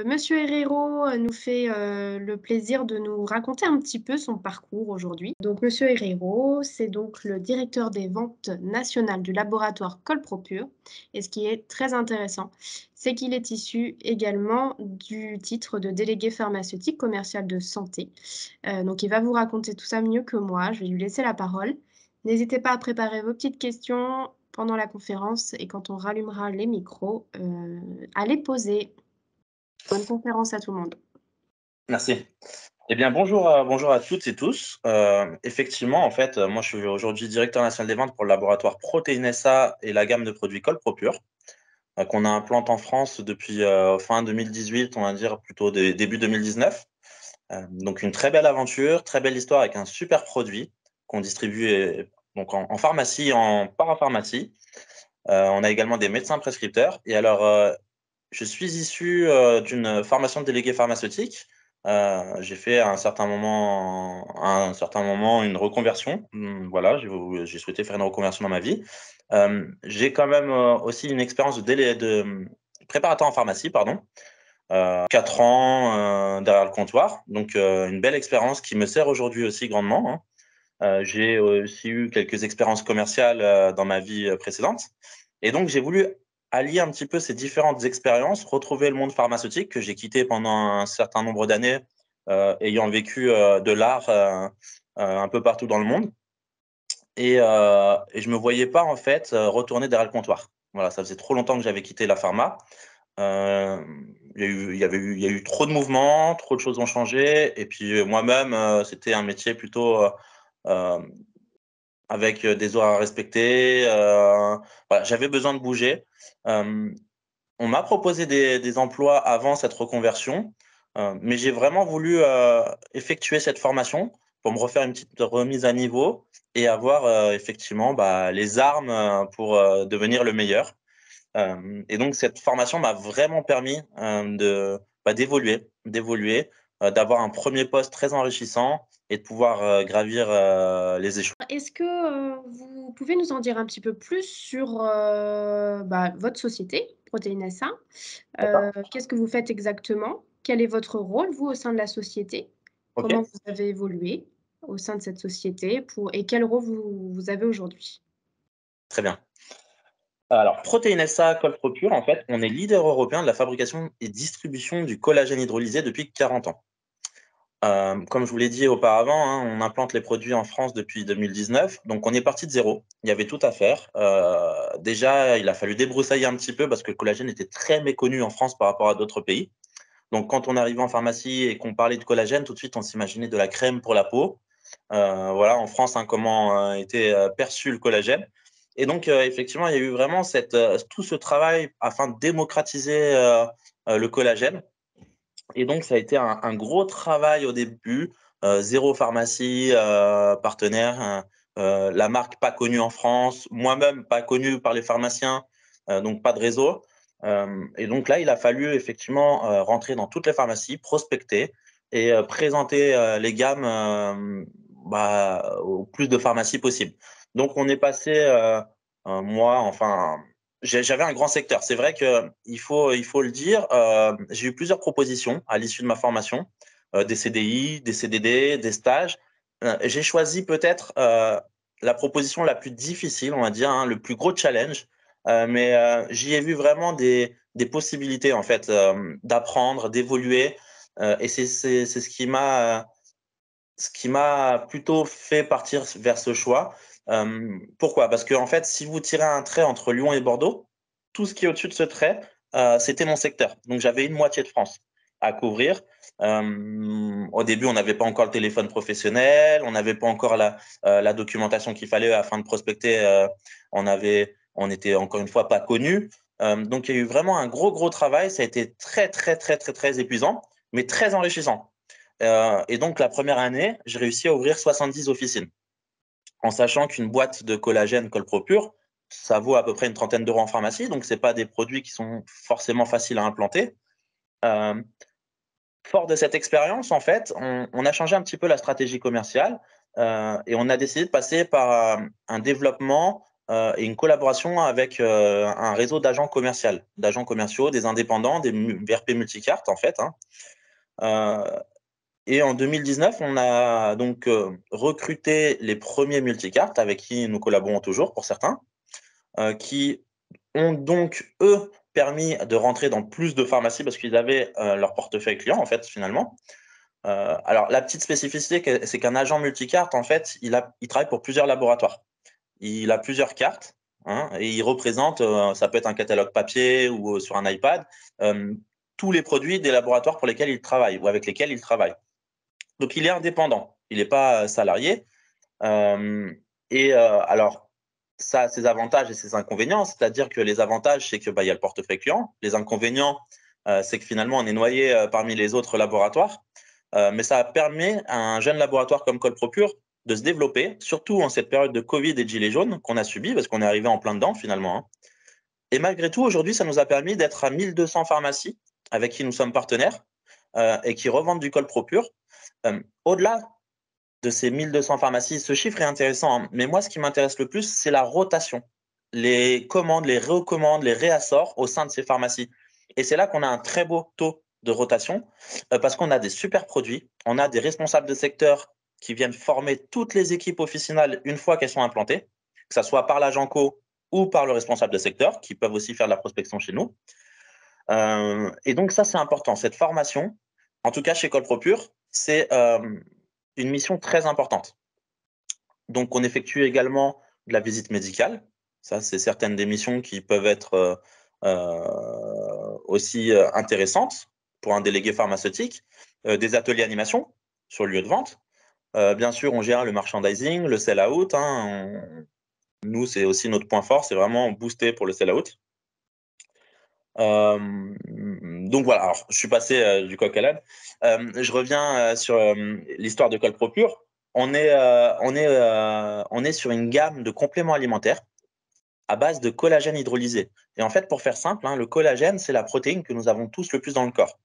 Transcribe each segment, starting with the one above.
Monsieur Herrero nous fait le plaisir de nous raconter un petit peu son parcours aujourd'hui. Donc, Monsieur Herrero, c'est donc le directeur des ventes nationales du laboratoire Colpropure. Et ce qui est très intéressant, c'est qu'il est issu également du titre de délégué pharmaceutique commercial de santé. Donc, il va vous raconter tout ça mieux que moi. Je vais lui laisser la parole. N'hésitez pas à préparer vos petites questions pendant la conférence et quand on rallumera les micros, à les poser. Bonne conférence à tout le monde. Merci. Eh bien, bonjour, bonjour à toutes et tous. Effectivement, en fait, moi, je suis aujourd'hui directeur national des ventes pour le laboratoire Protéines SA et la gamme de produits Colpropure, qu'on a implante en France depuis fin 2018, on va dire plutôt début 2019. Donc, une très belle aventure, très belle histoire avec un super produit qu'on distribue donc en pharmacie et en parapharmacie. On a également des médecins prescripteurs. Et alors, je suis issu d'une formation de délégué pharmaceutique. J'ai fait à un certain moment une reconversion. Voilà, j'ai souhaité faire une reconversion dans ma vie. J'ai quand même aussi une expérience de préparateur en pharmacie, pardon. 4 ans derrière le comptoir. Donc, une belle expérience qui me sert aujourd'hui aussi grandement, hein. J'ai aussi eu quelques expériences commerciales dans ma vie précédente. Et donc, j'ai voulu allier un petit peu ces différentes expériences, retrouver le monde pharmaceutique que j'ai quitté pendant un certain nombre d'années, ayant vécu de l'art un peu partout dans le monde. Et je ne me voyais pas, en fait, retourner derrière le comptoir. Voilà, ça faisait trop longtemps que j'avais quitté la pharma. Euh, il y a eu trop de mouvements, trop de choses ont changé. Et puis moi-même, c'était un métier plutôt euh, avec des horaires à respecter. Voilà, j'avais besoin de bouger. Euh, on m'a proposé des emplois avant cette reconversion, mais j'ai vraiment voulu effectuer cette formation pour me refaire une petite remise à niveau et avoir effectivement les armes pour devenir le meilleur. Et donc, cette formation m'a vraiment permis d'évoluer, d'avoir un premier poste très enrichissant et de pouvoir gravir les échelons. Est-ce que vous pouvez nous en dire un petit peu plus sur votre société, Protéines SA? Qu'est-ce que vous faites exactement? Quel est votre rôle, vous, au sein de la société? Ok, Comment vous avez évolué au sein de cette société et quel rôle vous avez aujourd'hui? très bien. Alors, Protéines SA, Colpropure, en fait, on est leader européen de la fabrication et distribution du collagène hydrolysé depuis 40 ans. Comme je vous l'ai dit auparavant, hein, on implante les produits en France depuis 2019, donc on est parti de zéro. Il y avait tout à faire. Déjà, il a fallu débroussailler un petit peu parce que le collagène était très méconnu en France par rapport à d'autres pays. Donc, quand on arrivait en pharmacie et qu'on parlait de collagène, tout de suite, on s'imaginait de la crème pour la peau. Voilà, en France, hein, comment était perçu le collagène. Et donc, effectivement, il y a eu vraiment tout ce travail afin de démocratiser le collagène. Et donc, ça a été un gros travail au début. Zéro pharmacie partenaire, hein. La marque pas connue en France, moi-même pas connu par les pharmaciens, donc pas de réseau. Et donc là, il a fallu effectivement rentrer dans toutes les pharmacies, prospecter et présenter les gammes au plus de pharmacies possible. Donc, on est passé, moi, enfin, j'avais un grand secteur. C'est vrai qu'il faut le dire. J'ai eu plusieurs propositions à l'issue de ma formation, des CDI, des CDD, des stages. J'ai choisi peut-être la proposition la plus difficile, on va dire, hein, le plus gros challenge. Mais j'y ai vu vraiment des possibilités en fait d'apprendre, d'évoluer. Et c'est ce qui m'a plutôt fait partir vers ce choix. Pourquoi? Parce que en fait, si vous tirez un trait entre Lyon et Bordeaux, tout ce qui est au-dessus de ce trait, c'était mon secteur. Donc j'avais une moitié de France à couvrir. Au début, on n'avait pas encore le téléphone professionnel, on n'avait pas encore la documentation qu'il fallait afin de prospecter. On était encore une fois pas connus. Donc il y a eu vraiment un gros travail. Ça a été très très très très très épuisant, mais très enrichissant. Et donc, la première année, j'ai réussi à ouvrir 70 officines, en sachant qu'une boîte de collagène Colpropure, ça vaut à peu près une trentaine d'euros en pharmacie, donc ce n'est pas des produits qui sont forcément faciles à implanter. Euh, Fort de cette expérience, en fait, on a changé un petit peu la stratégie commerciale et on a décidé de passer par un développement et une collaboration avec un réseau d'agents commerciaux, des indépendants, des VRP multicartes en fait. Et en 2019, on a donc recruté les premiers multicartes avec qui nous collaborons toujours pour certains, qui ont donc, eux, permis de rentrer dans plus de pharmacies parce qu'ils avaient leur portefeuille client, en fait, finalement. Alors, la petite spécificité, c'est qu'un agent multicarte, en fait, il travaille pour plusieurs laboratoires. Il a plusieurs cartes et il représente, ça peut être un catalogue papier ou sur un iPad, tous les produits des laboratoires pour lesquels il travaille ou avec lesquels il travaille. Donc, il est indépendant, il n'est pas salarié. Alors, ça a ses avantages et ses inconvénients, c'est-à-dire que les avantages, c'est qu'il y a le portefeuille client. Les inconvénients, c'est que finalement, on est noyé parmi les autres laboratoires. Mais ça permet à un jeune laboratoire comme Colpropure de se développer, surtout en cette période de Covid et de gilets jaunes qu'on a subi, parce qu'on est arrivé en plein dedans finalement. Et malgré tout, aujourd'hui, ça nous a permis d'être à 1200 pharmacies avec qui nous sommes partenaires et qui revendent du Colpropure. Au-delà de ces 1200 pharmacies, ce chiffre est intéressant, mais moi, ce qui m'intéresse le plus, c'est la rotation. Les commandes, les recommandes, les réassorts au sein de ces pharmacies. Et c'est là qu'on a un très beau taux de rotation parce qu'on a des super produits, on a des responsables de secteur qui viennent former toutes les équipes officinales une fois qu'elles sont implantées, que ce soit par l'agent co ou par le responsable de secteur, qui peuvent aussi faire de la prospection chez nous. Et donc ça, c'est important. Cette formation, en tout cas chez Colpropure, c'est une mission très importante. Donc, on effectue également de la visite médicale. Ça, c'est certaines des missions qui peuvent être aussi intéressantes pour un délégué pharmaceutique. Des ateliers animation sur le lieu de vente. Bien sûr, on gère le merchandising, le sell-out. Nous, c'est aussi notre point fort, c'est vraiment booster pour le sell-out. Donc voilà, alors, je suis passé du coq à l'âne. Je reviens sur l'histoire de Colpropure. On est sur une gamme de compléments alimentaires à base de collagène hydrolysé. Et en fait, pour faire simple, le collagène, c'est la protéine que nous avons tous le plus dans le corps.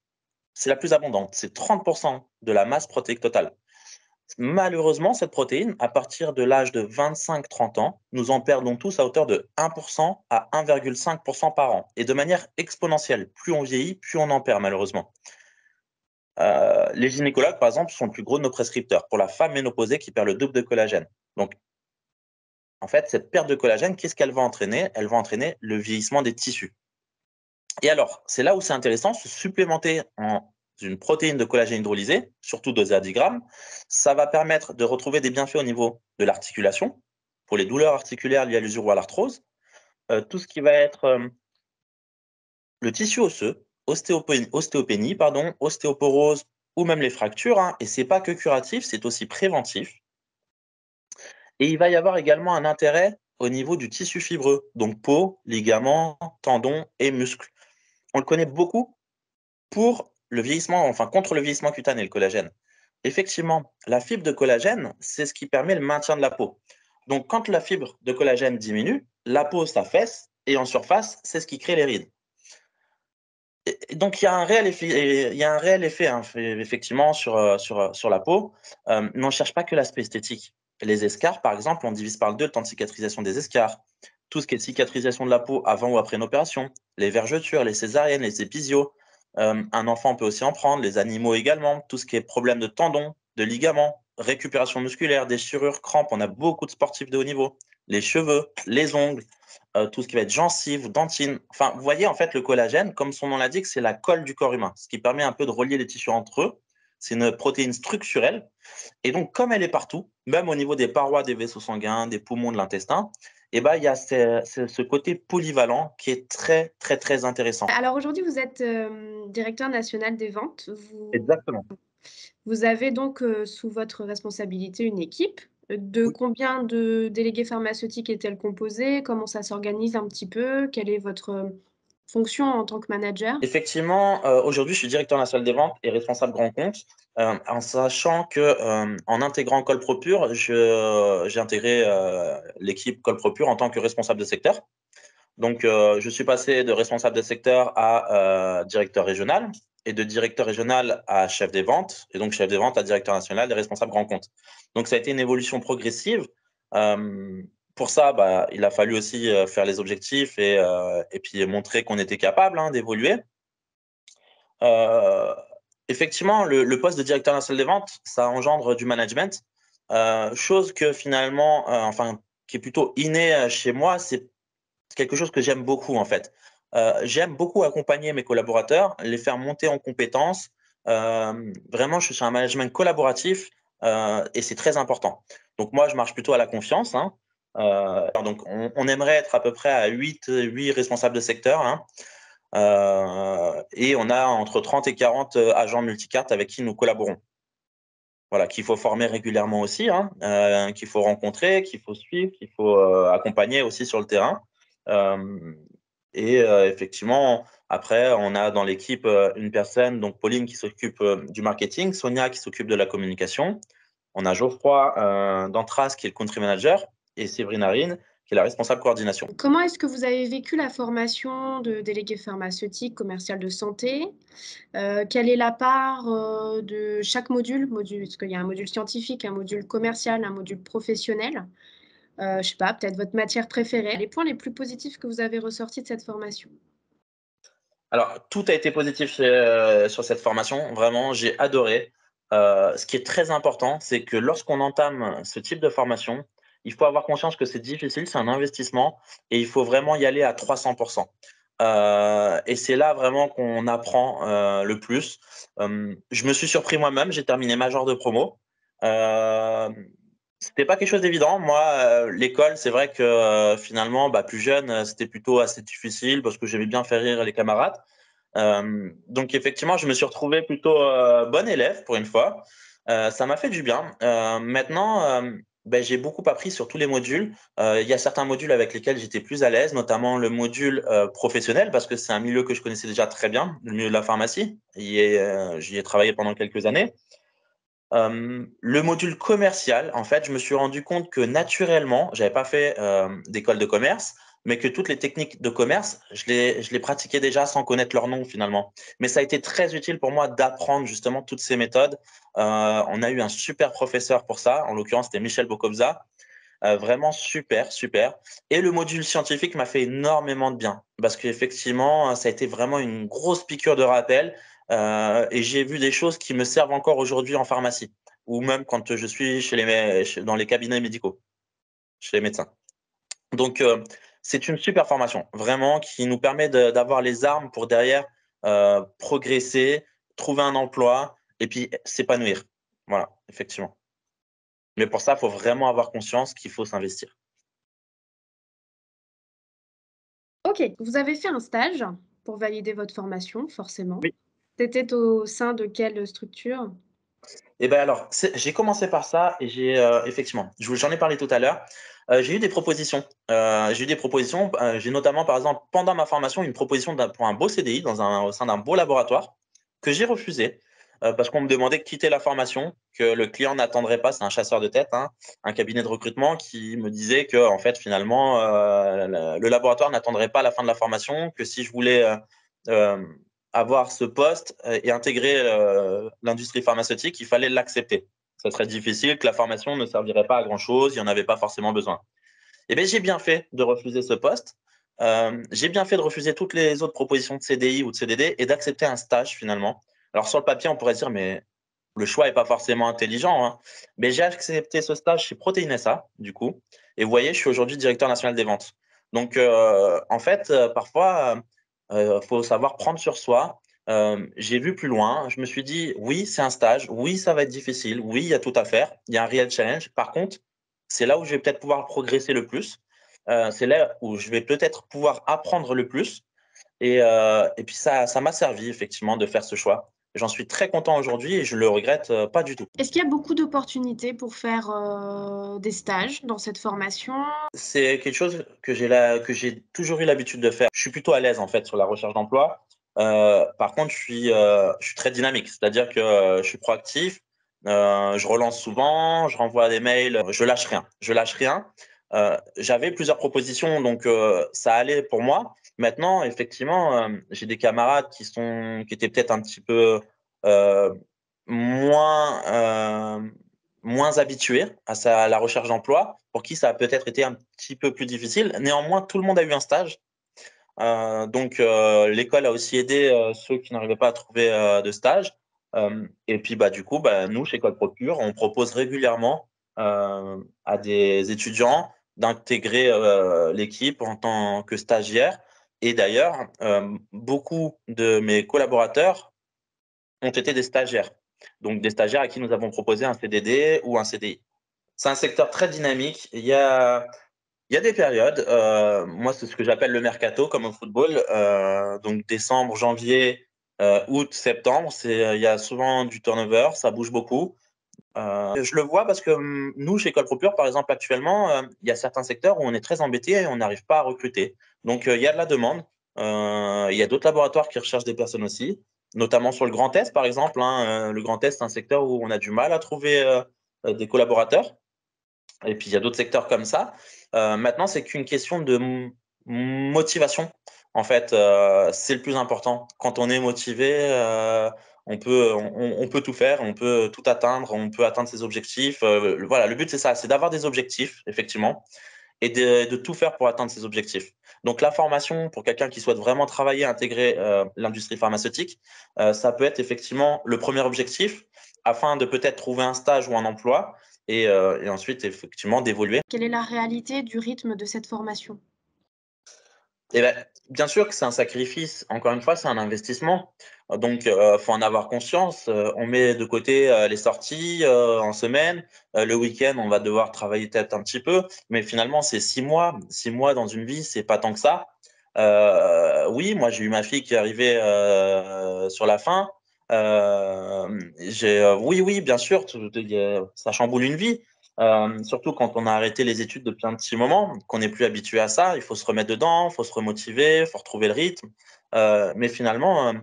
C'est la plus abondante, c'est 30% de la masse protéique totale. Malheureusement, cette protéine, à partir de l'âge de 25-30 ans, nous en perdons tous à hauteur de 1% à 1,5% par an, et de manière exponentielle. Plus on vieillit, plus on en perd, malheureusement. Les gynécologues, par exemple, sont le plus gros de nos prescripteurs pour la femme ménopausée qui perd le double de collagène. Donc, en fait, cette perte de collagène, qu'est-ce qu'elle va entraîner? Elle va entraîner le vieillissement des tissus. Et alors, c'est là où c'est intéressant, se supplémenter en une protéine de collagène hydrolysée, surtout dosée à 10 grammes, ça va permettre de retrouver des bienfaits au niveau de l'articulation, pour les douleurs articulaires liées à l'usure ou à l'arthrose, tout ce qui va être le tissu osseux, ostéopénie, ostéoporose ou même les fractures, et c'est pas que curatif, c'est aussi préventif. Et il va y avoir également un intérêt au niveau du tissu fibreux, donc peau, ligaments, tendons et muscles. On le connaît beaucoup pour le vieillissement, enfin contre le vieillissement cutané, le collagène. Effectivement, la fibre de collagène, c'est ce qui permet le maintien de la peau. Donc quand la fibre de collagène diminue, la peau s'affaisse et en surface, c'est ce qui crée les rides. Et donc il y a un réel effet, effectivement sur la peau, mais on ne cherche pas que l'aspect esthétique. Les escarres, par exemple, on divise par 2 le temps de cicatrisation des escarres. Tout ce qui est cicatrisation de la peau avant ou après une opération, les vergetures, les césariennes, les épisios. Un enfant peut aussi en prendre, les animaux également. Tout ce qui est problème de tendons, de ligaments, récupération musculaire, déchirures, crampes. On a beaucoup de sportifs de haut niveau. Les cheveux, les ongles, tout ce qui va être gencives, dentines. Enfin, vous voyez, en fait, le collagène, comme son nom l'indique, c'est la colle du corps humain, ce qui permet un peu de relier les tissus entre eux. C'est une protéine structurelle. Et donc, comme elle est partout, même au niveau des parois des vaisseaux sanguins, des poumons, de l'intestin, il y a ce côté polyvalent qui est très, très, très intéressant. Alors aujourd'hui, vous êtes directeur national des ventes. Exactement. Vous avez donc sous votre responsabilité une équipe. De Oui. combien de délégués pharmaceutiques est-elle composée? Comment ça s'organise un petit peu? Quelle est votre fonction en tant que manager? Effectivement, aujourd'hui, je suis directeur national des ventes et responsable grand compte, en sachant que, en intégrant Colpropure, j'ai intégré l'équipe Colpropure en tant que responsable de secteur. Donc, je suis passé de responsable de secteur à directeur régional et de directeur régional à chef des ventes et donc chef des ventes à directeur national et responsable grand compte. Donc, ça a été une évolution progressive. pour ça, il a fallu aussi faire les objectifs et puis montrer qu'on était capable d'évoluer. Effectivement, le poste de directeur national des ventes, ça engendre du management, chose que finalement, enfin, qui est plutôt inné chez moi, c'est quelque chose que j'aime beaucoup en fait. J'aime beaucoup accompagner mes collaborateurs, les faire monter en compétences. Vraiment, je suis sur un management collaboratif et c'est très important. Donc moi, je marche plutôt à la confiance, hein. Donc on aimerait être à peu près à 8 responsables de secteur, hein. Et on a entre 30 et 40 agents multicartes avec qui nous collaborons. Voilà, qu'il faut former régulièrement aussi, hein, qu'il faut rencontrer, qu'il faut suivre, qu'il faut accompagner aussi sur le terrain. Et effectivement, après, on a dans l'équipe une personne, donc Pauline, qui s'occupe du marketing, Sonia qui s'occupe de la communication. On a Geoffroy d'Antras qui est le country manager et Séverine Arine qui est la responsable coordination. Comment est-ce que vous avez vécu la formation de délégué pharmaceutique commercial de santé? Quelle est la part de chaque module? Est-ce qu'il y a un module scientifique, un module commercial, un module professionnel? Je sais pas, peut-être votre matière préférée. Les points les plus positifs que vous avez ressortis de cette formation? Alors, tout a été positif sur cette formation. Vraiment, j'ai adoré. Ce qui est très important, c'est que lorsqu'on entame ce type de formation, il faut avoir conscience que c'est difficile, c'est un investissement et il faut vraiment y aller à 300%. Et c'est là vraiment qu'on apprend le plus. Je me suis surpris moi-même, j'ai terminé major de promo. Euh, C'était pas quelque chose d'évident. Moi, l'école, c'est vrai que finalement, plus jeune, c'était plutôt assez difficile parce que j'aimais bien faire rire les camarades. Donc effectivement, je me suis retrouvé plutôt bon élève pour une fois. Ça m'a fait du bien. Maintenant, j'ai beaucoup appris sur tous les modules. Il y a certains modules avec lesquels j'étais plus à l'aise, notamment le module professionnel, parce que c'est un milieu que je connaissais déjà très bien, le milieu de la pharmacie. J'y ai travaillé pendant quelques années. Le module commercial, en fait, je me suis rendu compte que naturellement, j'avais pas fait d'école de commerce, mais que toutes les techniques de commerce, je les pratiquais déjà sans connaître leur nom finalement. Mais ça a été très utile pour moi d'apprendre justement toutes ces méthodes. On a eu un super professeur pour ça, en l'occurrence c'était Michel Bocobza, vraiment super, super. Et le module scientifique m'a fait énormément de bien parce qu'effectivement, ça a été vraiment une grosse piqûre de rappel et j'ai vu des choses qui me servent encore aujourd'hui en pharmacie ou même quand je suis dans les cabinets médicaux, chez les médecins. Donc, c'est une super formation, vraiment, qui nous permet d'avoir les armes pour derrière progresser, trouver un emploi et puis s'épanouir. Voilà, effectivement. Mais pour ça, il faut vraiment avoir conscience qu'il faut s'investir. OK, vous avez fait un stage pour valider votre formation, forcément. Oui. C'était au sein de quelle structure? Et ben alors, j'ai commencé par ça et j'ai effectivement, j'en ai parlé tout à l'heure. J'ai eu des propositions. J'ai eu des propositions. J'ai notamment, par exemple, pendant ma formation, une proposition pour un beau CDI au sein d'un beau laboratoire que j'ai refusé parce qu'on me demandait de quitter la formation, que le client n'attendrait pas. C'est un chasseur de tête, hein, un cabinet de recrutement qui me disait que, en fait, finalement, le laboratoire n'attendrait pas la fin de la formation, que si je voulais euh, avoir ce poste et intégrer l'industrie pharmaceutique, il fallait l'accepter. Ça serait difficile, que la formation ne servirait pas à grand-chose, il n'y en avait pas forcément besoin. Eh bien, j'ai bien fait de refuser ce poste. J'ai bien fait de refuser toutes les autres propositions de CDI ou de CDD et d'accepter un stage finalement. Alors sur le papier, on pourrait dire, mais le choix n'est pas forcément intelligent, hein. Mais j'ai accepté ce stage chez Protein SA, du coup. Et vous voyez, je suis aujourd'hui directeur national des ventes. Donc, en fait, parfois, faut savoir prendre sur soi. J'ai vu plus loin. Je me suis dit, oui, c'est un stage. Oui, ça va être difficile. Oui, il y a tout à faire. Il y a un réel challenge. Par contre, c'est là où je vais peut-être pouvoir progresser le plus. C'est là où je vais peut-être pouvoir apprendre le plus. Et puis, ça m'a servi, effectivement, de faire ce choix. J'en suis très content aujourd'hui et je le regrette pas du tout. Est-ce qu'il y a beaucoup d'opportunités pour faire des stages dans cette formation? C'est quelque chose que j'ai toujours eu l'habitude de faire. Je suis plutôt à l'aise en fait sur la recherche d'emploi. Par contre, je suis très dynamique, c'est-à-dire que je suis proactif, je relance souvent, je renvoie des mails, je lâche rien. Je lâche rien. J'avais plusieurs propositions, donc ça allait pour moi. Maintenant, effectivement, j'ai des camarades qui étaient peut-être un petit peu euh, moins moins habitués à la recherche d'emploi, pour qui ça a peut-être été un petit peu plus difficile. Néanmoins, tout le monde a eu un stage. Donc, l'école a aussi aidé ceux qui n'arrivaient pas à trouver de stage. Et puis, du coup, nous, chez Code Procure, on propose régulièrement à des étudiants d'intégrer l'équipe en tant que stagiaire. Et d'ailleurs, beaucoup de mes collaborateurs ont été des stagiaires. Donc, des stagiaires à qui nous avons proposé un CDD ou un CDI. C'est un secteur très dynamique. Il y a des périodes. Moi, c'est ce que j'appelle le mercato, comme au football. Donc, décembre, janvier, août, septembre, il y a souvent du turnover, ça bouge beaucoup. Je le vois parce que nous, chez Cole Procure, par exemple, actuellement, il y a certains secteurs où on est très embêté et on n'arrive pas à recruter. Donc, il y a de la demande. Il y a d'autres laboratoires qui recherchent des personnes aussi, notamment sur le Grand Est, par exemple. Le Grand Est, c'est un secteur où on a du mal à trouver des collaborateurs. Et puis, il y a d'autres secteurs comme ça. Maintenant, c'est qu'une question de motivation. En fait, c'est le plus important. Quand on est motivé, on peut tout faire, on peut tout atteindre, on peut atteindre ses objectifs. Voilà, le but, c'est ça, c'est d'avoir des objectifs, effectivement, et de tout faire pour atteindre ses objectifs. Donc, la formation, pour quelqu'un qui souhaite vraiment travailler, intégrer l'industrie pharmaceutique, ça peut être effectivement le premier objectif, afin de peut-être trouver un stage ou un emploi, et ensuite, effectivement, d'évoluer. Quelle est la réalité du rythme de cette formation? Et bien sûr que c'est un sacrifice. Encore une fois, c'est un investissement. Donc, faut en avoir conscience. On met de côté les sorties en semaine. Le week-end, on va devoir travailler peut-être un petit peu. Mais finalement, c'est 6 mois. 6 mois dans une vie, c'est pas tant que ça. Oui, moi, j'ai eu ma fille qui est arrivée sur la fin. Oui, oui, bien sûr, ça chamboule une vie. Surtout quand on a arrêté les études depuis un petit moment, qu'on n'est plus habitué à ça, il faut se remettre dedans, il faut se remotiver, il faut retrouver le rythme. Mais finalement,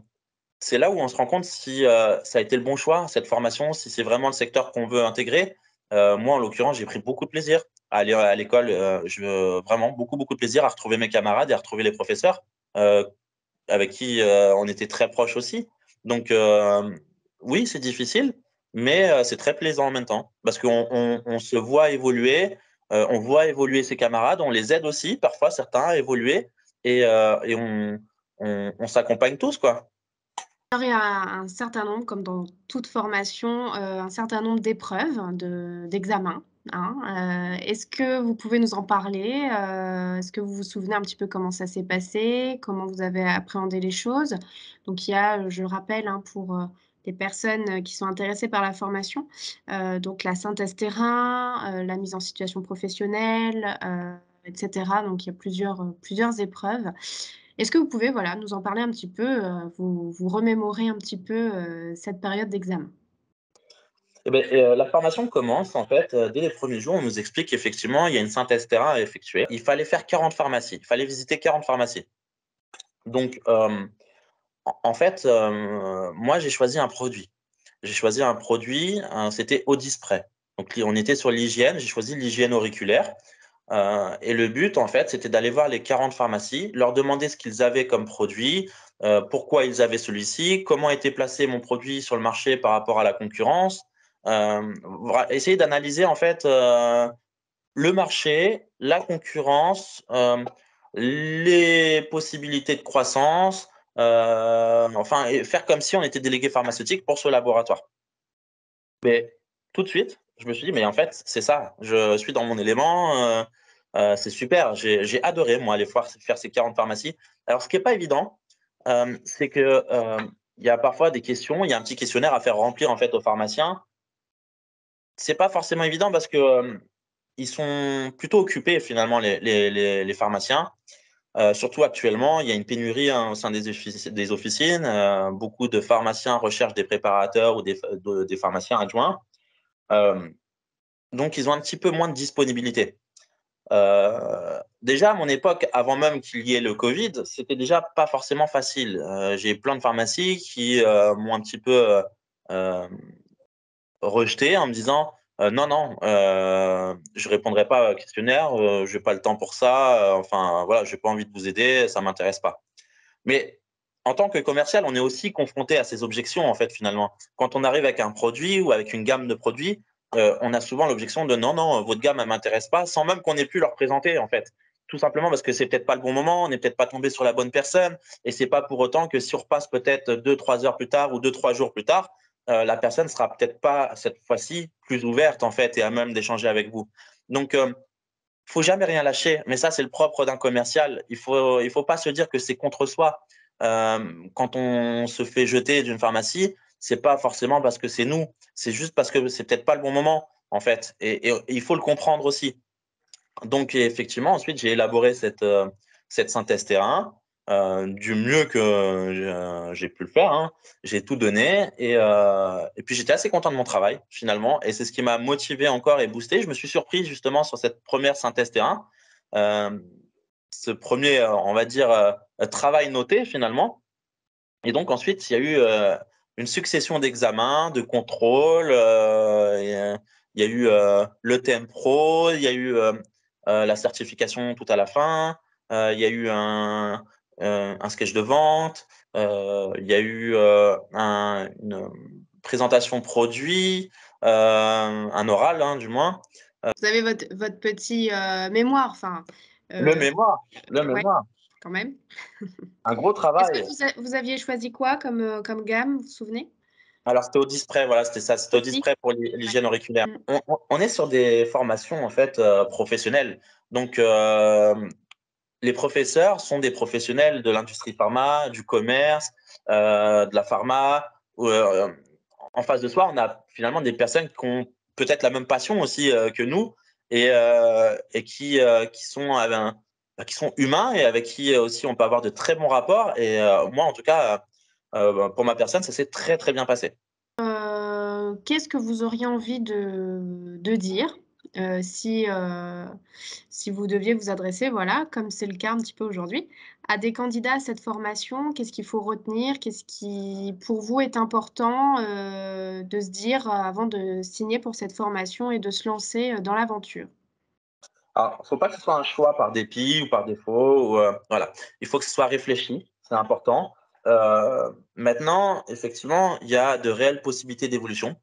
c'est là où on se rend compte si ça a été le bon choix, cette formation, si c'est vraiment le secteur qu'on veut intégrer. Moi, en l'occurrence, j'ai pris beaucoup de plaisir à aller à l'école, vraiment beaucoup, beaucoup de plaisir à retrouver mes camarades et à retrouver les professeurs euh, avec qui on était très proches aussi. Donc, oui, c'est difficile, mais c'est très plaisant en même temps parce qu'on se voit évoluer, on voit évoluer ses camarades, on les aide aussi, parfois certains à évoluer et on s'accompagne tous, quoi. Il y a un certain nombre, comme dans toute formation, un certain nombre d'épreuves, d'examens, hein. Est-ce que vous pouvez nous en parler? Est-ce que vous vous souvenez un petit peu comment ça s'est passé? Comment vous avez appréhendé les choses? Donc il y a, je le rappelle, hein, pour, les personnes, qui sont intéressées par la formation, donc la synthèse terrain, la mise en situation professionnelle, et cetera. Donc il y a plusieurs épreuves. Est-ce que vous pouvez, voilà, nous en parler un petit peu, vous remémorer un petit peu, cette période d'examen? La formation commence en fait dès les premiers jours. On nous explique qu'effectivement, il y a une synthèse terrain à effectuer. Il fallait faire 40 pharmacies. Il fallait visiter 40 pharmacies. Donc, en fait, moi, j'ai choisi un produit. J'ai choisi un produit, c'était Audispray. Donc, on était sur l'hygiène. J'ai choisi l'hygiène auriculaire. Et le but, en fait, c'était d'aller voir les 40 pharmacies, leur demander ce qu'ils avaient comme produit, pourquoi ils avaient celui-ci, comment était placé mon produit sur le marché par rapport à la concurrence. Essayer d'analyser, en fait, le marché, la concurrence, les possibilités de croissance, enfin, et faire comme si on était délégué pharmaceutique pour ce laboratoire. Mais tout de suite, je me suis dit: «Mais en fait, c'est ça, je suis dans mon élément, c'est super». J'ai adoré moi aller faire ces 40 pharmacies. Alors ce qui est pas évident, c'est que, il y a parfois des questions, il y a un petit questionnaire à faire remplir en fait aux pharmaciens. C'est pas forcément évident parce que, ils sont plutôt occupés finalement les pharmaciens. Surtout actuellement, il y a une pénurie, hein, au sein des officines, beaucoup de pharmaciens recherchent des préparateurs ou des pharmaciens adjoints. Hem Donc, ils ont un petit peu moins de disponibilité. Déjà, à mon époque, avant même qu'il y ait le Covid, c'était déjà pas forcément facile. J'ai plein de pharmacies qui m'ont un petit peu hem, rejeté en me disant non, non, je répondrai pas au questionnaire, j'ai pas le temps pour ça, enfin voilà, j'ai pas envie de vous aider, ça m'intéresse pas. Mais en tant que commercial, on est aussi confronté à ces objections, en fait, finalement. Quand on arrive avec un produit ou avec une gamme de produits, on a souvent l'objection de non, non, votre gamme, elle m'intéresse pas, sans même qu'on ait pu leur présenter, en fait. Tout simplement parce que c'est peut-être pas le bon moment, on n'est peut-être pas tombé sur la bonne personne, et c'est pas pour autant que si on repasse peut-être 2-3 heures plus tard ou 2-3 jours plus tard, la personne sera peut-être pas cette fois-ci plus ouverte, en fait, et à même d'échanger avec vous. Donc, faut jamais rien lâcher, mais ça, c'est le propre d'un commercial. Il faut pas se dire que c'est contre soi. Quand on se fait jeter d'une pharmacie, c'est pas forcément parce que c'est nous, c'est juste parce que c'est peut-être pas le bon moment, en fait. Et il faut le comprendre aussi. Donc, effectivement, ensuite, j'ai élaboré cette synthèse terrain du mieux que j'ai pu le faire, hein. J'ai tout donné et puis j'étais assez content de mon travail finalement. Et c'est ce qui m'a motivé encore et boosté. Je me suis surpris justement sur cette première synthèse terrain, euh, ce premier, on va dire, travail noté finalement. Et donc ensuite, il y a eu une succession d'examens, de contrôles. Il y a eu le TM Pro, il y a eu la certification tout à la fin, il y a eu un sketch de vente, il y a eu une présentation produit, un oral, hein, du moins. Vous avez votre petit mémoire, enfin, Le euh, mémoire, le ouais, mémoire, quand même. un gros Est-ce que travail. vous aviez choisi quoi comme gamme, vous vous souvenez? Alors, c'était au Dispray, voilà, c'était ça, c'était au Aussi? Dispray pour Ouais. l'hygiène auriculaire. Mm. On est sur des formations, en fait, professionnelles. Donc, les professeurs sont des professionnels de l'industrie pharma, du commerce, de la pharma. En face de soi, on a finalement des personnes qui ont peut-être la même passion aussi que nous et qui sont humains et avec qui aussi on peut avoir de très bons rapports. Et moi, en tout cas, pour ma personne, ça s'est très, très bien passé. Qu'est-ce que vous auriez envie de dire si, si vous deviez vous adresser, voilà, comme c'est le cas un petit peu aujourd'hui, à des candidats à cette formation? Qu'est-ce qu'il faut retenir? Qu'est-ce qui, pour vous, est important de se dire avant de signer pour cette formation et de se lancer dans l'aventure? Alors, il ne faut pas que ce soit un choix par dépit ou par défaut. Voilà. Il faut que ce soit réfléchi, c'est important. Maintenant, effectivement, il y a de réelles possibilités d'évolution,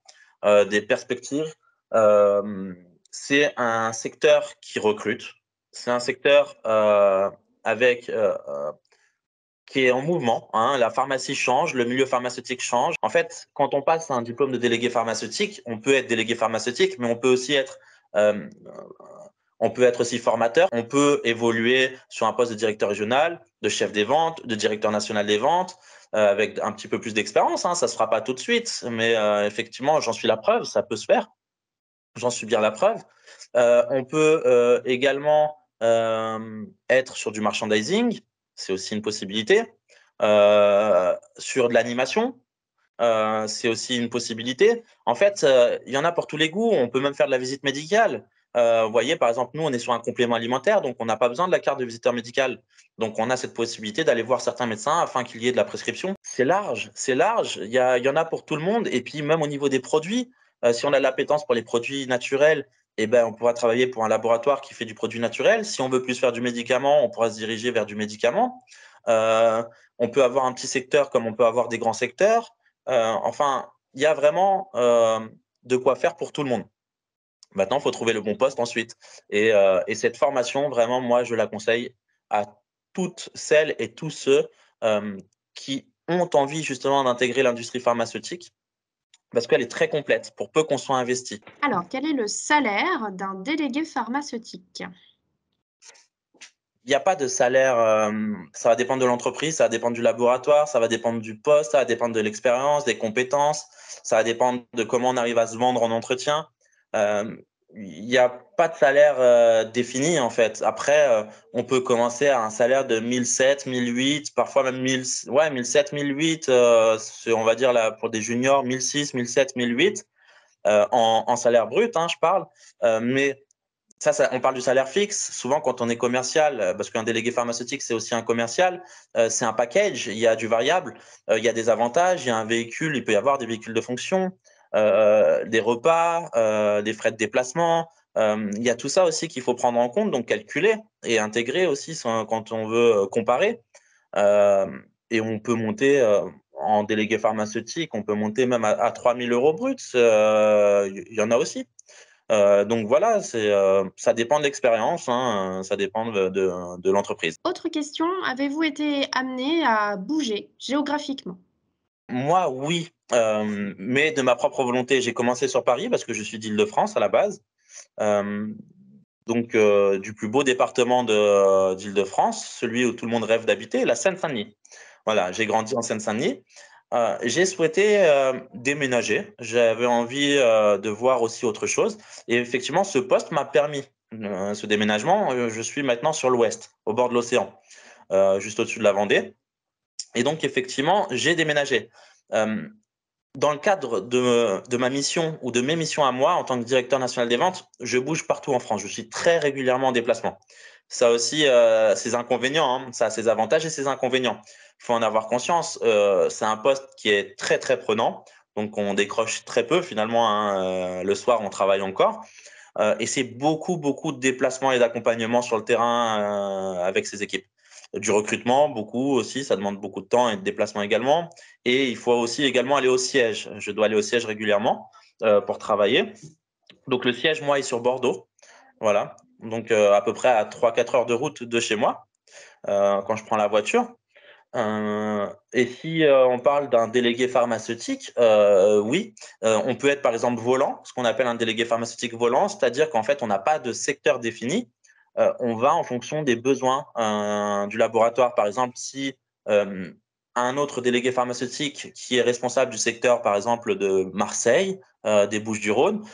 des perspectives. Euh, c'est un secteur qui recrute. C'est un secteur avec qui est en mouvement, hein. La pharmacie change, le milieu pharmaceutique change. En fait, quand on passe un diplôme de délégué pharmaceutique, on peut être délégué pharmaceutique, mais euh, on peut être aussi formateur. On peut évoluer sur un poste de directeur régional, de chef des ventes, de directeur national des ventes, avec un petit peu plus d'expérience, hein. Ça se fera pas tout de suite, mais effectivement, j'en suis la preuve, ça peut se faire. J'en suis bien la preuve. On peut également être sur du merchandising, c'est aussi une possibilité. Sur de l'animation, c'est aussi une possibilité. En fait, il y en a pour tous les goûts. On peut même faire de la visite médicale. Vous voyez, par exemple, nous, on est sur un complément alimentaire, donc on n'a pas besoin de la carte de visiteur médical. Donc, on a cette possibilité d'aller voir certains médecins afin qu'il y ait de la prescription. C'est large, c'est large. Il y en a pour tout le monde. Et puis, même au niveau des produits, si on a de l'appétence pour les produits naturels, eh ben, on pourra travailler pour un laboratoire qui fait du produit naturel. Si on veut plus faire du médicament, on pourra se diriger vers du médicament. Euh, on peut avoir un petit secteur comme on peut avoir des grands secteurs. Enfin, il y a vraiment de quoi faire pour tout le monde. Maintenant, il faut trouver le bon poste ensuite. Et cette formation, vraiment, moi, je la conseille à toutes celles et tous ceux euh, qui ont envie justement d'intégrer l'industrie pharmaceutique parce qu'elle est très complète pour peu qu'on soit investi. Alors, quel est le salaire d'un délégué pharmaceutique? Il n'y a pas de salaire, ça va dépendre de l'entreprise, ça va dépendre du laboratoire, ça va dépendre du poste, ça va dépendre de l'expérience, des compétences, ça va dépendre de comment on arrive à se vendre en entretien. Euh, il n'y a pas de salaire défini en fait. Après, on peut commencer à un salaire de 1007, 1008, parfois même 1000, ouais, 1007, 1008, on va dire là, pour des juniors, 1006, 1007, 1008 en salaire brut, hein, je parle. Mais on parle du salaire fixe. Souvent, quand on est commercial, parce qu'un délégué pharmaceutique, c'est aussi un commercial, c'est un package. Il y a du variable, il y a des avantages, il y a un véhicule, il peut y avoir des véhicules de fonction, des repas, des frais de déplacement. Il y a tout ça aussi qu'il faut prendre en compte, donc calculer et intégrer aussi quand on veut comparer. Euh, et on peut monter en délégué pharmaceutique, on peut monter même à 3 000 euros bruts. Il y en a aussi. Donc voilà, ça dépend de l'expérience, hein, ça dépend de l'entreprise. Autre question, avez-vous été amené à bouger géographiquement? Moi, oui, mais de ma propre volonté. J'ai commencé sur Paris parce que je suis d'Île-de-France à la base, hem, donc du plus beau département d'Île-de-France, celui où tout le monde rêve d'habiter, la Seine-Saint-Denis. Voilà, j'ai grandi en Seine-Saint-Denis. J'ai souhaité, déménager. J'avais envie, de voir aussi autre chose et effectivement, ce poste m'a permis, ce déménagement. Je suis maintenant sur l'ouest, au bord de l'océan, juste au-dessus de la Vendée et donc effectivement, j'ai déménagé. Hem, Dans le cadre de ma mission ou de mes missions à moi, en tant que directeur national des ventes, je bouge partout en France. Je suis très régulièrement en déplacement. Ça a aussi, ses inconvénients, hein. Ça a ses avantages et ses inconvénients. Il faut en avoir conscience. C'est un poste qui est très, très prenant. Donc, on décroche très peu finalement, hein. Le soir, on travaille encore. Et c'est beaucoup, beaucoup de déplacements et d'accompagnement sur le terrain avec ses équipes. Du recrutement, beaucoup aussi, ça demande beaucoup de temps et de déplacement également. Et il faut aussi également aller au siège. Je dois aller au siège régulièrement pour travailler. Donc le siège, moi, est sur Bordeaux. Voilà. Donc à peu près à 3-4 heures de route de chez moi quand je prends la voiture. Et si on parle d'un délégué pharmaceutique, oui, on peut être par exemple volant, ce qu'on appelle un délégué pharmaceutique volant, c'est-à-dire qu'en fait, on n'a pas de secteur défini. On va en fonction des besoins du laboratoire. Par exemple, si euh, un autre délégué pharmaceutique qui est responsable du secteur, par exemple, de Marseille, des Bouches-du-Rhône,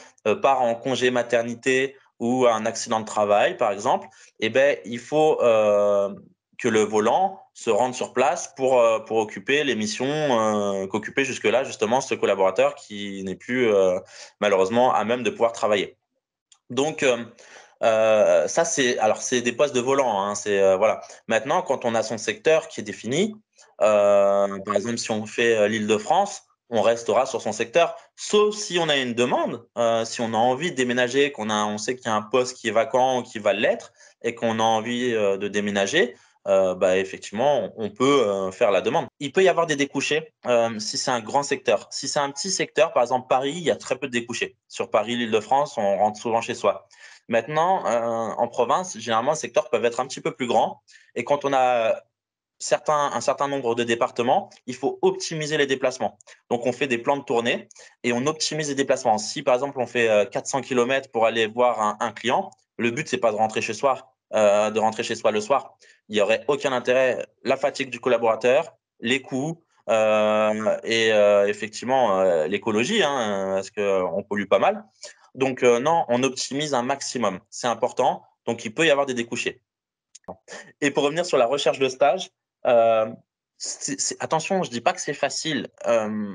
part en congé maternité ou un accident de travail, par exemple, eh ben, il faut que le volant se rende sur place pour occuper les missions qu'occupait jusque-là justement ce collaborateur qui n'est plus malheureusement à même de pouvoir travailler. Donc ça c'est des postes de volant, hein, voilà. Maintenant quand on a son secteur qui est défini, par exemple si on fait l'Île-de-France, on restera sur son secteur, sauf si on a une demande, si on a envie de déménager, on sait qu'il y a un poste qui est vacant ou qui va l'être et qu'on a envie de déménager, bah, effectivement, on peut faire la demande. Il peut y avoir des découchés si c'est un grand secteur. Si c'est un petit secteur, par exemple Paris, il y a très peu de découchés. Sur Paris, l'Île-de-France, on rentre souvent chez soi. Maintenant, en province, généralement, les secteurs peuvent être un petit peu plus grands. Et quand on a un certain nombre de départements, il faut optimiser les déplacements. Donc, on fait des plans de tournée et on optimise les déplacements. Si, par exemple, on fait 400 km pour aller voir un client, le but, c'est pas de rentrer chez soi le soir. Il n'y aurait aucun intérêt. La fatigue du collaborateur, les coûts et effectivement l'écologie, hein, parce qu'on pollue pas mal. Donc, non, on optimise un maximum. C'est important. Donc, il peut y avoir des découchés. Et pour revenir sur la recherche de stage, euh, attention, je dis pas que c'est facile.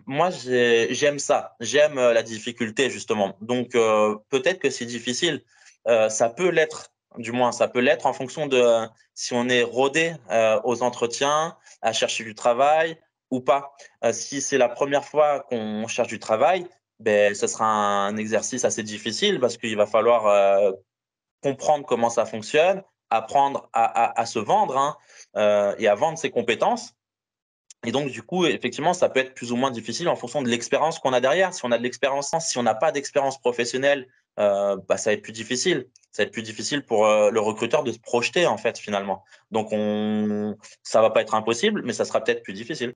Moi, j'aime ça. J'aime la difficulté, justement. Donc, peut-être que c'est difficile. Ça peut l'être, du moins, ça peut l'être en fonction de si on est rodé aux entretiens, à chercher du travail ou pas. Si c'est la première fois qu'on cherche du travail, ben, ce sera un exercice assez difficile parce qu'il va falloir comprendre comment ça fonctionne, apprendre à se vendre hein, et à vendre ses compétences. Et donc, du coup, effectivement, ça peut être plus ou moins difficile en fonction de l'expérience qu'on a derrière. Si on a de l'expérience, si on n'a pas d'expérience professionnelle, bah, ça va être plus difficile. Ça va être plus difficile pour le recruteur de se projeter, en fait, finalement. Donc, ça va pas être impossible, mais ça sera peut-être plus difficile.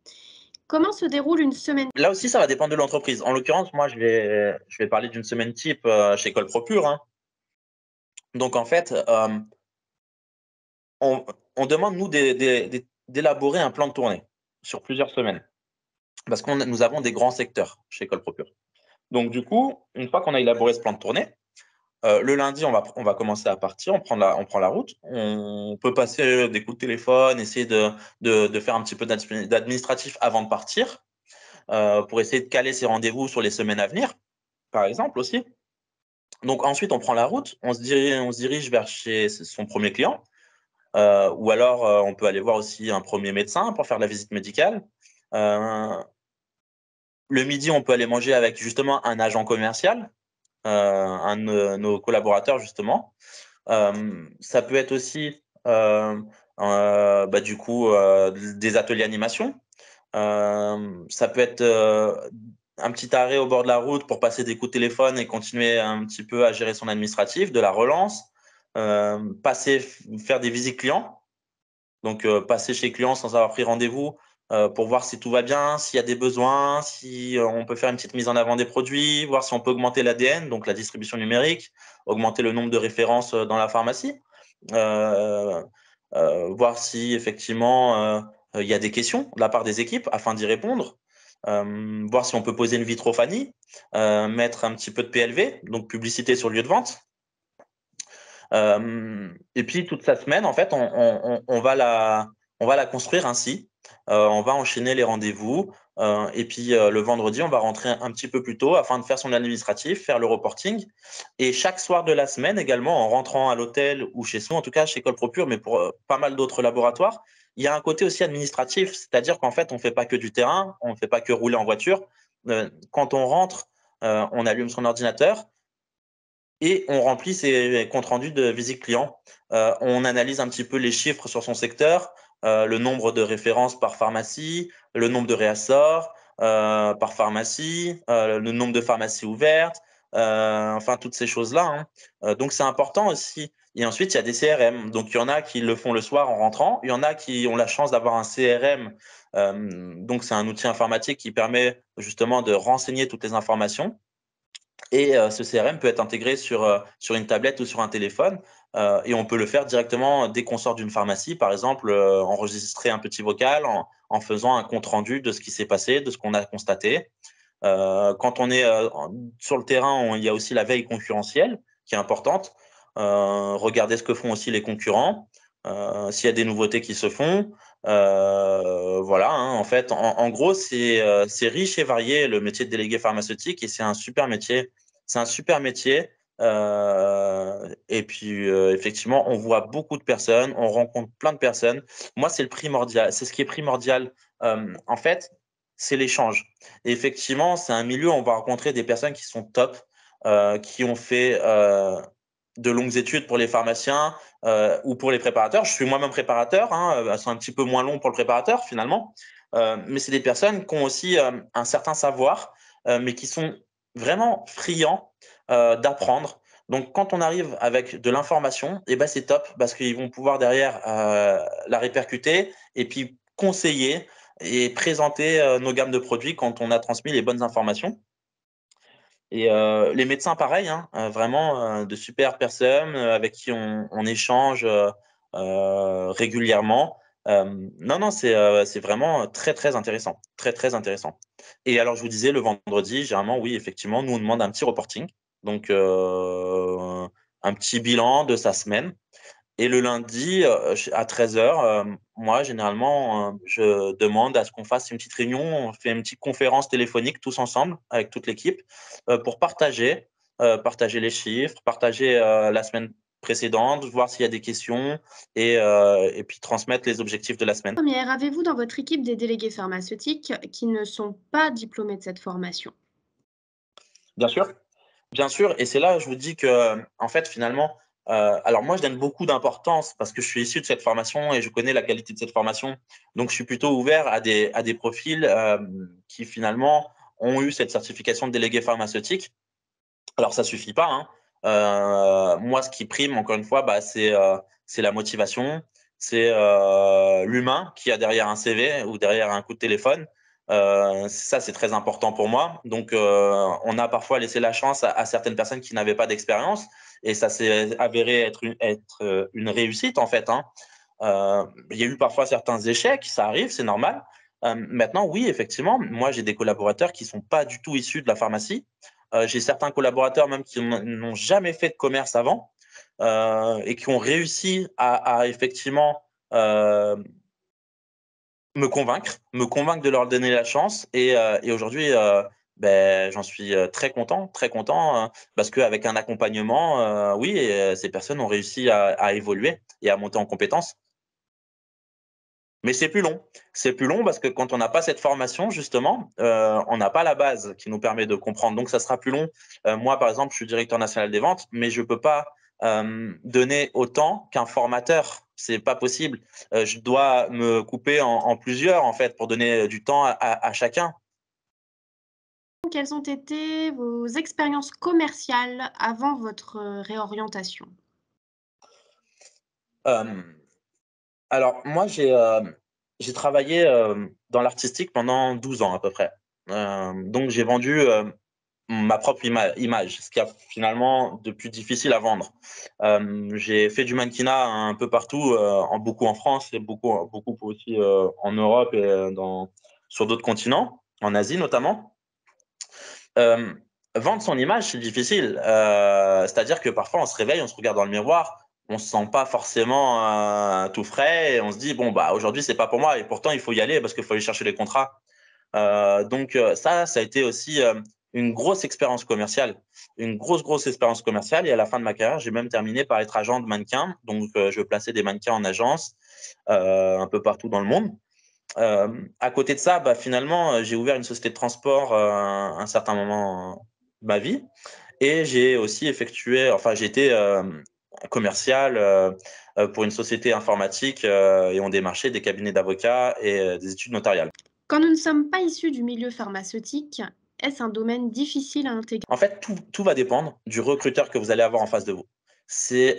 Comment se déroule une semaine? Là aussi, ça va dépendre de l'entreprise. En l'occurrence, moi, je vais parler d'une semaine type chez Colpropure. Hein. Donc, en fait, on, on demande, nous, d'élaborer un plan de tournée sur plusieurs semaines. Parce que nous avons des grands secteurs chez Colpropure. Donc, du coup, une fois qu'on a élaboré ce plan de tournée, le lundi, on va commencer à partir, on prend la route. On peut passer des coups de téléphone, essayer de faire un petit peu d'administratif avant de partir, pour essayer de caler ses rendez-vous sur les semaines à venir, par exemple aussi. Donc, ensuite, on prend la route, on se dirige vers chez son premier client. Ou alors, on peut aller voir aussi un premier médecin pour faire la visite médicale. Euh, le midi, on peut aller manger avec justement un agent commercial, un de nos collaborateurs justement. Ça peut être aussi bah, du coup des ateliers animation. Ça peut être un petit arrêt au bord de la route pour passer des coups de téléphone et continuer un petit peu à gérer son administratif, de la relance, faire des visites clients. Donc, passer chez le client sans avoir pris rendez-vous pour voir si tout va bien, s'il y a des besoins, si on peut faire une petite mise en avant des produits, voir si on peut augmenter l'ADN, donc la distribution numérique, augmenter le nombre de références dans la pharmacie, euh, voir si effectivement il y a des questions de la part des équipes afin d'y répondre, voir si on peut poser une vitrophanie, mettre un petit peu de PLV, donc publicité sur le lieu de vente. Et puis toute sa semaine, en fait, on va la construire ainsi. On va enchaîner les rendez-vous. Et puis le vendredi, on va rentrer un petit peu plus tôt afin de faire son administratif, faire le reporting. Et chaque soir de la semaine également, en rentrant à l'hôtel ou chez soi, en tout cas chez Colpropure, mais pour pas mal d'autres laboratoires, il y a un côté aussi administratif, c'est-à-dire qu'en fait, on ne fait pas que du terrain, on ne fait pas que rouler en voiture. Quand on rentre, on allume son ordinateur et on remplit ses comptes rendus de visite client. On analyse un petit peu les chiffres sur son secteur, le nombre de références par pharmacie, le nombre de réassorts par pharmacie, le nombre de pharmacies ouvertes, enfin toutes ces choses-là, hein. Donc c'est important aussi. Et ensuite, il y a des CRM. Donc il y en a qui le font le soir en rentrant, il y en a qui ont la chance d'avoir un CRM. Donc c'est un outil informatique qui permet justement de renseigner toutes les informations. Et ce CRM peut être intégré sur une tablette ou sur un téléphone. Et on peut le faire directement dès qu'on sort d'une pharmacie, par exemple, enregistrer un petit vocal en faisant un compte rendu de ce qui s'est passé, de ce qu'on a constaté. Quand on est sur le terrain, il y a aussi la veille concurrentielle qui est importante. Regarder ce que font aussi les concurrents, s'il y a des nouveautés qui se font. Voilà, hein, en fait, en gros, c'est riche et varié le métier de délégué pharmaceutique et c'est un super métier. C'est un super métier. Et puis, effectivement, on voit beaucoup de personnes, on rencontre plein de personnes. Moi, c'est le primordial, c'est ce qui est primordial. En fait, c'est l'échange. Et effectivement, c'est un milieu où on va rencontrer des personnes qui sont top, qui ont fait de longues études pour les pharmaciens ou pour les préparateurs. Je suis moi-même préparateur, hein, c'est un petit peu moins long pour le préparateur finalement, mais c'est des personnes qui ont aussi un certain savoir, mais qui sont vraiment friands d'apprendre. Donc, quand on arrive avec de l'information, eh ben, c'est top parce qu'ils vont pouvoir derrière la répercuter et puis conseiller et présenter nos gammes de produits quand on a transmis les bonnes informations. Et les médecins, pareil, hein, vraiment de super personnes avec qui on échange régulièrement. Non, non, c'est vraiment très, très intéressant. Très, très intéressant. Et alors, je vous disais, le vendredi, généralement, oui, effectivement, nous, on demande un petit reporting. Donc, un petit bilan de sa semaine. Et le lundi, à 13h, moi, généralement, je demande à ce qu'on fasse une petite réunion, on fait une petite conférence téléphonique tous ensemble, avec toute l'équipe, pour partager les chiffres, partager la semaine précédente, voir s'il y a des questions et puis transmettre les objectifs de la semaine. Première, avez-vous dans votre équipe des délégués pharmaceutiques qui ne sont pas diplômés de cette formation? Bien sûr. Bien sûr, et c'est là où je vous dis que, en fait, finalement, alors moi, je donne beaucoup d'importance parce que je suis issu de cette formation et je connais la qualité de cette formation. Donc, je suis plutôt ouvert à des profils qui, finalement, ont eu cette certification de délégué pharmaceutique. Alors, ça suffit pas, hein. Moi, ce qui prime, encore une fois, bah, c'est la motivation, c'est l'humain qui a derrière un CV ou derrière un coup de téléphone. Ça, c'est très important pour moi. Donc, on a parfois laissé la chance à certaines personnes qui n'avaient pas d'expérience et ça s'est avéré être une réussite, en fait, hein. Il y a eu parfois certains échecs, ça arrive, c'est normal. Maintenant, oui, effectivement, moi, j'ai des collaborateurs qui sont pas du tout issus de la pharmacie. J'ai certains collaborateurs même qui n'ont jamais fait de commerce avant et qui ont réussi à effectivement me convaincre de leur donner la chance. Et aujourd'hui, ben, j'en suis très content parce qu'avec un accompagnement, oui, ces personnes ont réussi à évoluer et à monter en compétences. Mais c'est plus long. C'est plus long parce que quand on n'a pas cette formation, justement, on n'a pas la base qui nous permet de comprendre. Donc, ça sera plus long. Moi, par exemple, je suis directeur national des ventes, mais je ne peux pas donner autant qu'un formateur. C'est pas possible. Je dois me couper en plusieurs, en fait, pour donner du temps à chacun. Quelles ont été vos expériences commerciales avant votre réorientation? Alors moi, j'ai travaillé, dans l'artistique pendant 12 ans à peu près. Donc j'ai vendu, ma propre image, ce qui a finalement de plus difficile à vendre. J'ai fait du mannequinat un peu partout, beaucoup en France et beaucoup aussi, en Europe et sur d'autres continents, en Asie notamment. Hem, Vendre son image, c'est difficile, c'est-à-dire que parfois on se réveille, on se regarde dans le miroir, on se sent pas forcément, tout frais et on se dit: «Bon, bah, aujourd'hui, c'est pas pour moi» et pourtant il faut y aller parce qu'il faut aller chercher les contrats. Ça a été aussi, une grosse expérience commerciale, une grosse expérience commerciale et à la fin de ma carrière, j'ai même terminé par être agent de mannequin. Donc je plaçais des mannequins en agence, un peu partout dans le monde. À côté de ça, bah, finalement, j'ai ouvert une société de transport, à un certain moment de ma vie et j'ai aussi j'ai été, commercial, pour une société informatique, et on démarchait des cabinets d'avocats et des études notariales. Quand nous ne sommes pas issus du milieu pharmaceutique, est-ce un domaine difficile à intégrer? En fait, tout va dépendre du recruteur que vous allez avoir en face de vous. C'est,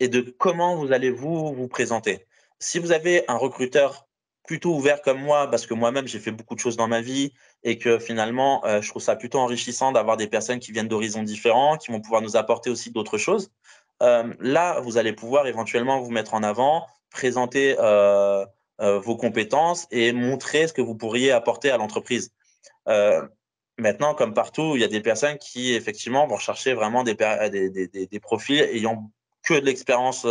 et de comment vous allez vous présenter. Si vous avez un recruteur plutôt ouvert comme moi, parce que moi-même j'ai fait beaucoup de choses dans ma vie et que finalement, je trouve ça plutôt enrichissant d'avoir des personnes qui viennent d'horizons différents, qui vont pouvoir nous apporter aussi d'autres choses. Là, vous allez pouvoir éventuellement vous mettre en avant, présenter, vos compétences et montrer ce que vous pourriez apporter à l'entreprise. Heu, Maintenant, comme partout, il y a des personnes qui effectivement vont rechercher vraiment des profils ayant que de l'expérience,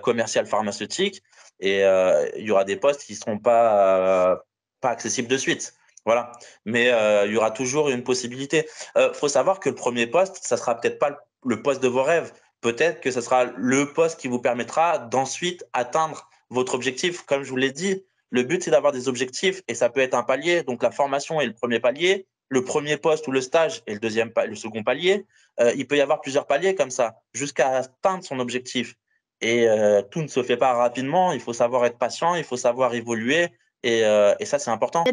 commerciale pharmaceutique et il y aura des postes qui ne seront pas accessibles de suite. Voilà, mais il y aura toujours une possibilité. Faut savoir que le premier poste, ça sera peut-être pas le poste de vos rêves. Peut-être que ce sera le poste qui vous permettra d'ensuite atteindre votre objectif. Comme je vous l'ai dit, le but, c'est d'avoir des objectifs et ça peut être un palier. Donc, la formation est le premier palier, le premier poste ou le stage est le second palier. Il peut y avoir plusieurs paliers comme ça jusqu'à atteindre son objectif. Et tout ne se fait pas rapidement. Il faut savoir être patient, il faut savoir évoluer et ça, c'est important.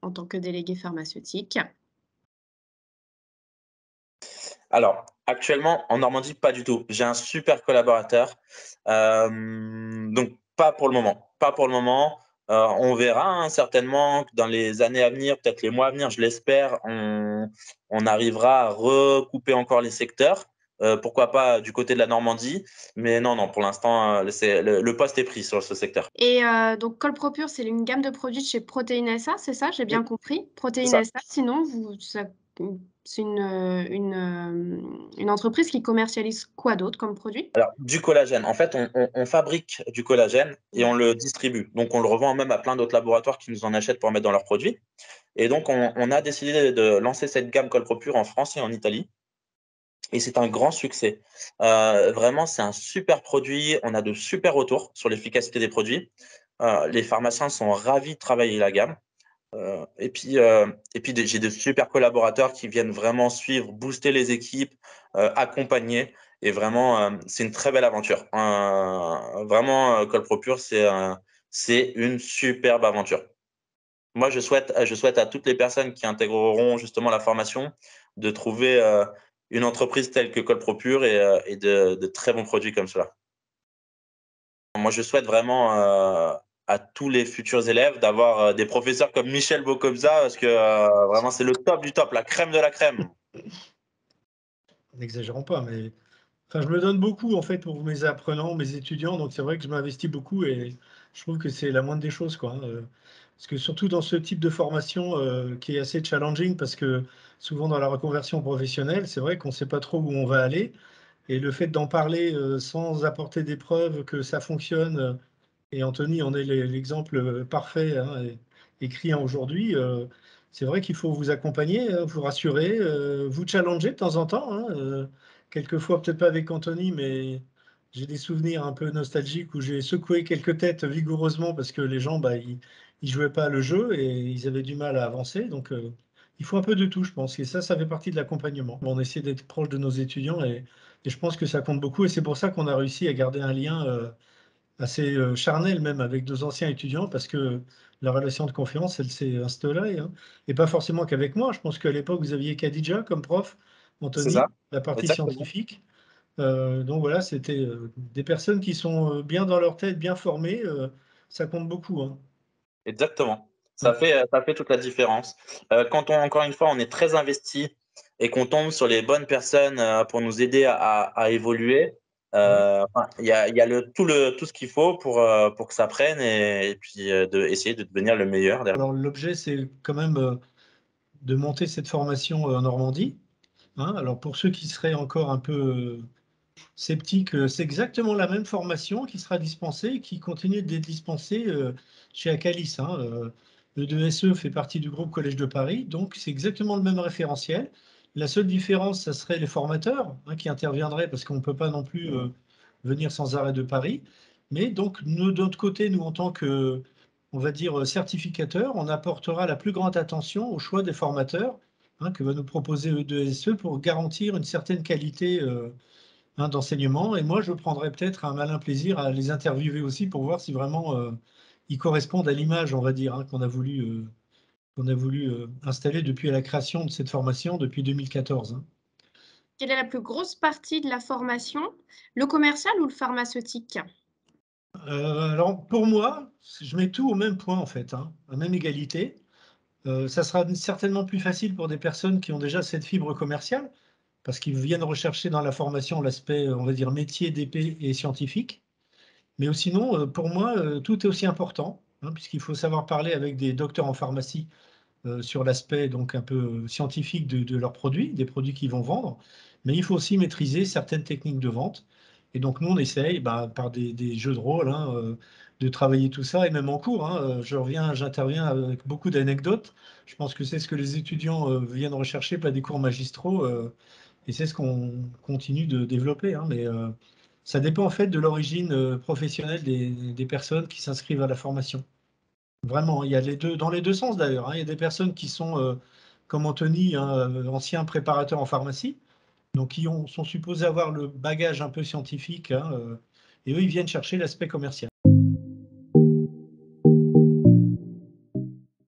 En tant que délégué pharmaceutique? Alors, actuellement, en Normandie, pas du tout. J'ai un super collaborateur. Donc pas pour le moment. Pas pour le moment. On verra, hein, certainement que dans les années à venir, peut-être les mois à venir, je l'espère, on arrivera à recouper encore les secteurs. Pourquoi pas du côté de la Normandie. Mais non, non, pour l'instant, c'est le poste est pris sur ce secteur. Et donc Colpropure, c'est une gamme de produits de chez Protéines SA, c'est ça? J'ai bien Oui, compris? c'est Protéines ça. SA, sinon c'est une entreprise qui commercialise quoi d'autre comme produit? Alors, du collagène. En fait, on fabrique du collagène et on D'acc le distribue. Donc, on le revend même à plein d'autres laboratoires qui nous en achètent pour mettre dans leurs produits. Et donc, on a décidé de lancer cette gamme Colpropure en France et en Italie. Et c'est un grand succès. Vraiment, c'est un super produit. On a de super retours sur l'efficacité des produits. Les pharmaciens sont ravis de travailler la gamme. J'ai de super collaborateurs qui viennent vraiment suivre, booster les équipes, accompagner et vraiment, c'est une très belle aventure. Vraiment, Colpropure, c'est une superbe aventure. Moi, je souhaite à toutes les personnes qui intégreront justement la formation de trouver, une entreprise telle que Colpropure et de très bons produits comme cela. Moi, je souhaite vraiment, à tous les futurs élèves d'avoir, des professeurs comme Michel Bocobza parce que, vraiment c'est le top du top, la crème de la crème. N'exagérons pas, mais enfin, je me donne beaucoup en fait pour mes apprenants, mes étudiants, donc c'est vrai que je m'investis beaucoup et je trouve que c'est la moindre des choses, quoi, hein, parce que surtout dans ce type de formation, qui est assez challenging parce que souvent dans la reconversion professionnelle, c'est vrai qu'on ne sait pas trop où on va aller et le fait d'en parler, sans apporter des preuves que ça fonctionne, et Anthony en est l'exemple, parfait, hein, et criant aujourd'hui, c'est vrai qu'il faut vous accompagner, vous rassurer, vous challenger de temps en temps, hein, quelquefois peut-être pas avec Anthony, mais j'ai des souvenirs un peu nostalgiques où j'ai secoué quelques têtes vigoureusement parce que les gens, bah, ils jouaient pas le jeu et ils avaient du mal à avancer donc il faut un peu de tout, je pense et ça fait partie de l'accompagnement. On essaie d'être proche de nos étudiants et je pense que ça compte beaucoup et c'est pour ça qu'on a réussi à garder un lien, assez charnel même avec nos anciens étudiants parce que la relation de confiance, elle s'est instaurée, hein. Et pas forcément qu'avec moi. Je pense qu'à l'époque, vous aviez Khadija comme prof, C'est ça, Anthony, la partie exactement. scientifique. Donc voilà, c'était des personnes qui sont bien dans leur tête, bien formées. Ça compte beaucoup, hein. Exactement. Ouais. Ça fait toute la différence. Quand encore une fois, on est très investi et qu'on tombe sur les bonnes personnes pour nous aider à évoluer, Ouais. enfin, il y a tout ce qu'il faut pour que ça prenne et puis essayer de devenir le meilleur derrière. Alors l'objet, c'est quand même de monter cette formation en Normandie, hein. Alors pour ceux qui seraient encore un peu sceptiques, c'est exactement la même formation qui sera dispensée, qui continue d'être dispensée chez Acalis, hein. Le 2SE fait partie du groupe Collège de Paris, donc c'est exactement le même référentiel. La seule différence, ça serait les formateurs, hein, qui interviendraient parce qu'on ne peut pas non plus venir sans arrêt de Paris. Mais donc, nous, de notre côté, nous, en tant que, on va dire, certificateur, on apportera la plus grande attention au choix des formateurs, hein, que va nous proposer E2SE pour garantir une certaine qualité hein, d'enseignement. Et moi, je prendrais peut-être un malin plaisir à les interviewer aussi pour voir si vraiment ils correspondent à l'image, on va dire, hein, qu'on a voulu installer depuis la création de cette formation, depuis 2014, hein. Quelle est la plus grosse partie de la formation, le commercial ou le pharmaceutique? Alors, pour moi, je mets tout au même point, en fait, hein, à même égalité. Ça sera certainement plus facile pour des personnes qui ont déjà cette fibre commerciale, parce qu'ils viennent rechercher dans la formation l'aspect, on va dire, métier, d'épée et scientifique. Mais sinon, pour moi, tout est aussi important, hein, puisqu'il faut savoir parler avec des docteurs en pharmacie sur l'aspect donc un peu scientifique de leurs produits, des produits qu'ils vont vendre. Mais il faut aussi maîtriser certaines techniques de vente. Et donc nous, on essaye, bah, par des jeux de rôle, hein, de travailler tout ça, et même en cours, hein, j'interviens avec beaucoup d'anecdotes. Je pense que c'est ce que les étudiants viennent rechercher, pas des cours magistraux. Et c'est ce qu'on continue de développer, hein. Mais ça dépend en fait de l'origine professionnelle des personnes qui s'inscrivent à la formation. Vraiment, il y a les deux, dans les deux sens d'ailleurs, hein. Il y a des personnes qui sont, comme Anthony, hein, ancien préparateur en pharmacie, donc sont supposés avoir le bagage un peu scientifique, hein, et eux, ils viennent chercher l'aspect commercial.